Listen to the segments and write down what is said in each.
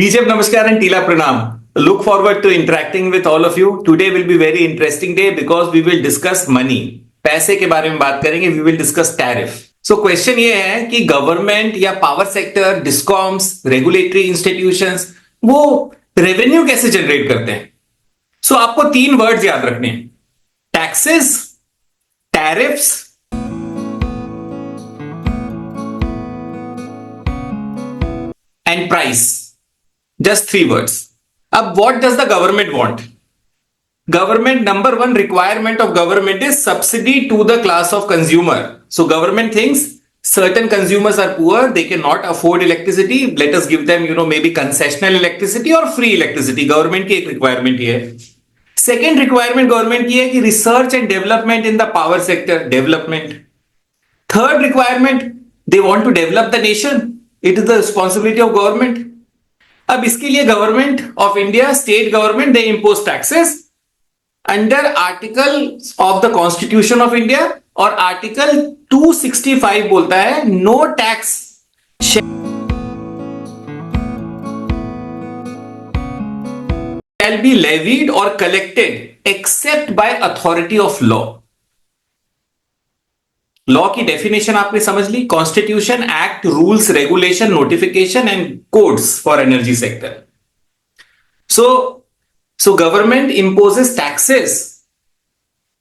DJF Namaskar and Tila Pranam. Look forward to interacting with all of you. Today will be very interesting day because we will discuss money. पैसे के बारे में बात करेंगे. We will discuss tariff. So question ये है कि government या power sector, discoms, regulatory institutions वो रेवेन्यू कैसे जनरेट करते हैं. सो आपको तीन वर्ड्स याद रखने हैं: taxes, tariffs and price. Just three words. अब what does the government want? Government, number one requirement of government is subsidy to the class of consumer. So government thinks certain consumers are poor, they cannot afford electricity. Let us give them, maybe concessional electricity or free electricity. Government की एक requirement ये है. Second requirement government की है कि research and development in the power sector, development. Third requirement, they want to develop the nation. It is the responsibility of government. अब इसके लिए government of India, state government, they impose taxes under article of the constitution of India. और article 265 बोलता है no tax shall be levied और collected except by authority of law. Law की definition आपने समझ ली. Constitution, act, rules, regulation, notification and codes for energy sector. So government imposes taxes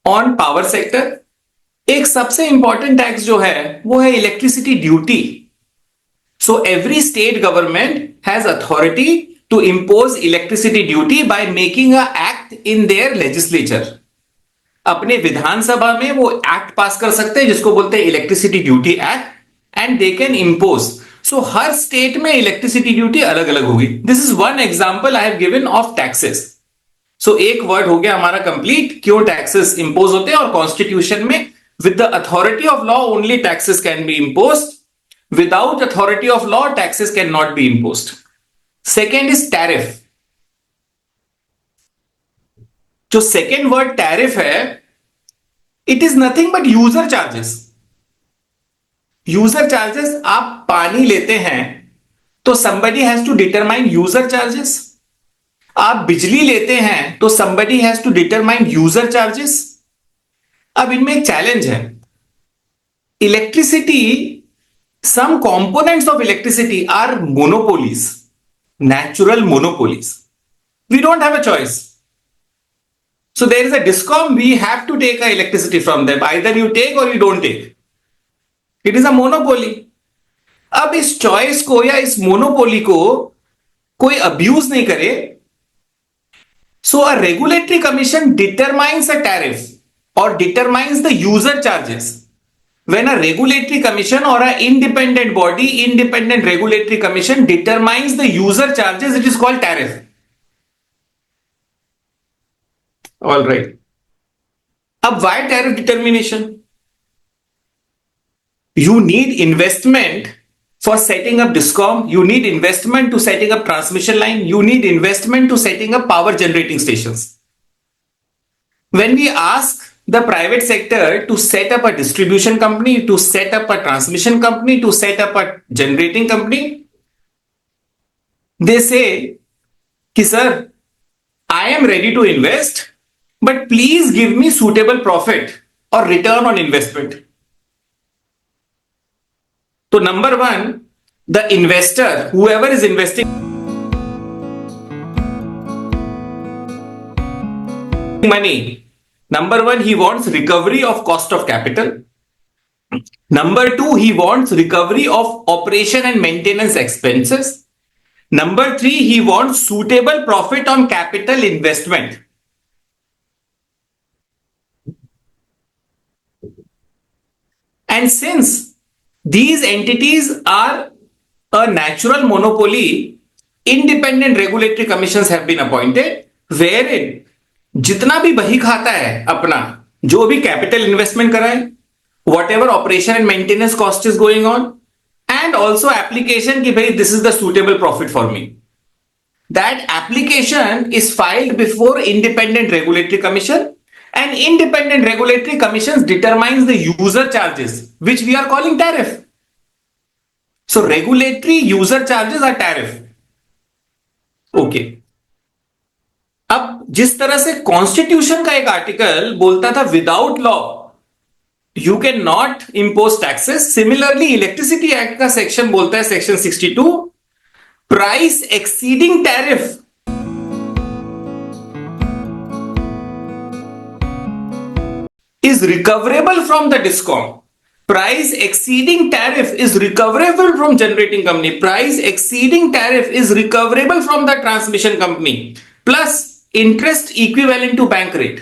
on power sector. एक सबसे important tax जो है वो है electricity duty. So every state government has authority to impose electricity duty by making a act in their legislature. अपने विधानसभा में वो एक्ट पास कर सकते हैं जिसको बोलते हैं electricity duty act, and they can impose. So हर स्टेट में इलेक्ट्रिसिटी ड्यूटी अलग अलग होगी. This is one example I have given of taxes. So एक वर्ड हो गया हमारा कंप्लीट, क्यों टैक्सेस इंपोज होते हैं. और कॉन्स्टिट्यूशन में with the authority of law only taxes can be impose. Without authority of law taxes can not be impose. Second is tariff. जो सेकेंड वर्ड टैरिफ है, it is nothing but user charges. User charges, आप पानी लेते हैं तो somebody has to determine user charges. आप बिजली लेते हैं तो somebody has to determine user charges. अब इनमें एक चैलेंज है. Electricity, some components of electricity are monopolies, natural monopolies. We don't have a choice. So there is a DISCOM, we have to take our electricity from them. Either you take or you don't take. It is a monopoly. अब इस choice को या इस monopoly को कोई abuse नहीं करे. So a regulatory commission determines a tariff or determines the user charges. When a regulatory commission or an independent body, independent regulatory commission determines the user charges, it is called tariff. All right. अब why tariff determination? You need investment for setting up DISCOM. You need investment to setting up transmission line. You need investment to setting up power generating stations. When we ask the private sector to set up a distribution company, to set up a transmission company, to set up a generating company, they say कि sir, I am ready to invest, but please give me suitable profit or return on investment. So number one, the investor, whoever is investing money, number one, he wants recovery of cost of capital. Number two, he wants recovery of operation and maintenance expenses. Number three, he wants suitable profit on capital investment. And since these entities are a natural monopoly, independent regulatory commissions have been appointed, wherein जितना भी बही खाता है अपना, जो भी capital investment कराए, whatever operation and maintenance cost is going on, and also application कि भाई this is the suitable profit for me. That application is filed before independent regulatory commission. And independent regulatory commissions determines the user charges, which we are calling tariff. So regulatory user charges are tariff. Okay. अब जिस तरह से constitution का एक article बोलता था without law you can not impose taxes, similarly electricity act का section बोलता है, section 62, price exceeding tariff is recoverable from the DISCOM. Price exceeding tariff is recoverable from generating company. Price exceeding tariff is recoverable from the transmission company. Plus interest equivalent to bank rate.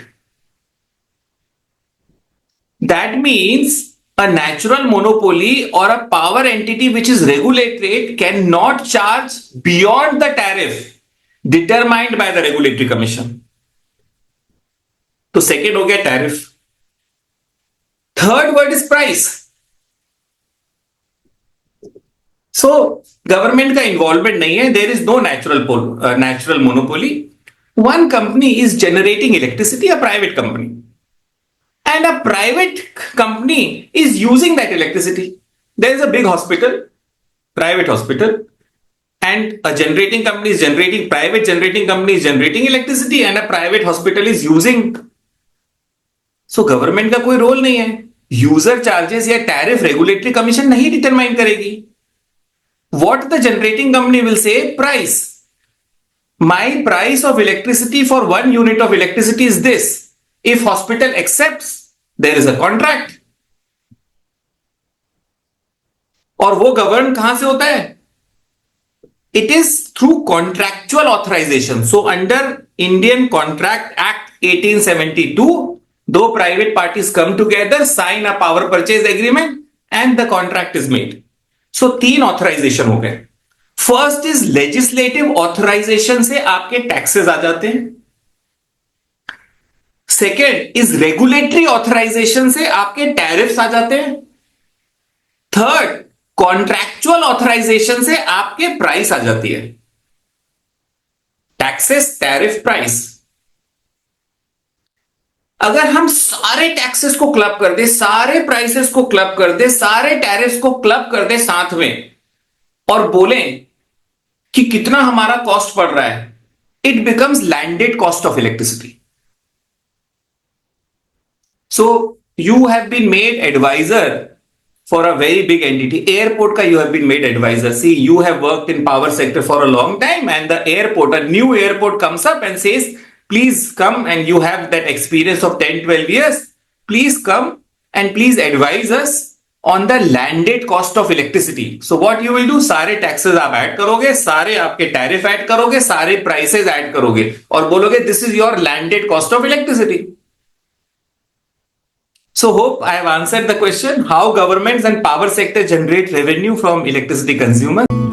That means a natural monopoly or a power entity which is regulated cannot charge beyond the tariff determined by the regulatory commission. तो second हो गया tariff. Third word is price. So government का involvement नहीं है, there is no natural monopoly. One company is generating electricity, a private company, and a private company is using that electricity. There is a big hospital, private hospital, and a generating company is generating, private generating company is generating electricity and a private hospital is using. So government का कोई role नहीं है, user charges या tariff regulatory commission नहीं determine करेगी। What the generating company will say, price, my price of electricity for 1 unit of electricity is this. If hospital accepts, there is a contract. और वो govern कहां से होता है? It is through contractual authorization. So under Indian Contract Act 1872, though private parties come together, sign a power purchase agreement and the contract is made. So तीन authorization हो गए। First is legislative authorisation से आपके taxes आ जाते हैं। Second is regulatory authorisation से आपके tariffs आ जाते हैं। थर्ड कॉन्ट्रैक्चुअल ऑथराइजेशन से आपके प्राइस आ जाती है। Taxes, tariff, price. अगर हम सारे टैक्सेस को क्लब कर दे, सारे प्राइसेस को क्लब कर दे, सारे टैरिफ्स को क्लब कर दे साथ में और बोलें कि कितना हमारा कॉस्ट पड़ रहा है, it becomes landed cost of electricity. So you have been made advisor for a very big entity. Airport ka you have been made advisor. See, you have worked in power sector for a long time, and the airport, a new airport comes up and says, please come, and you have that experience of 10-12 years. Please come and please advise us on the landed cost of electricity. So what you will do, सारे taxes आप add करोगे, सारे आपके tariff add करोगे, सारे prices add करोगे और बोलोगे this is your landed cost of electricity. So hope I have answered the question, how governments and power sector generate revenue from electricity consumers.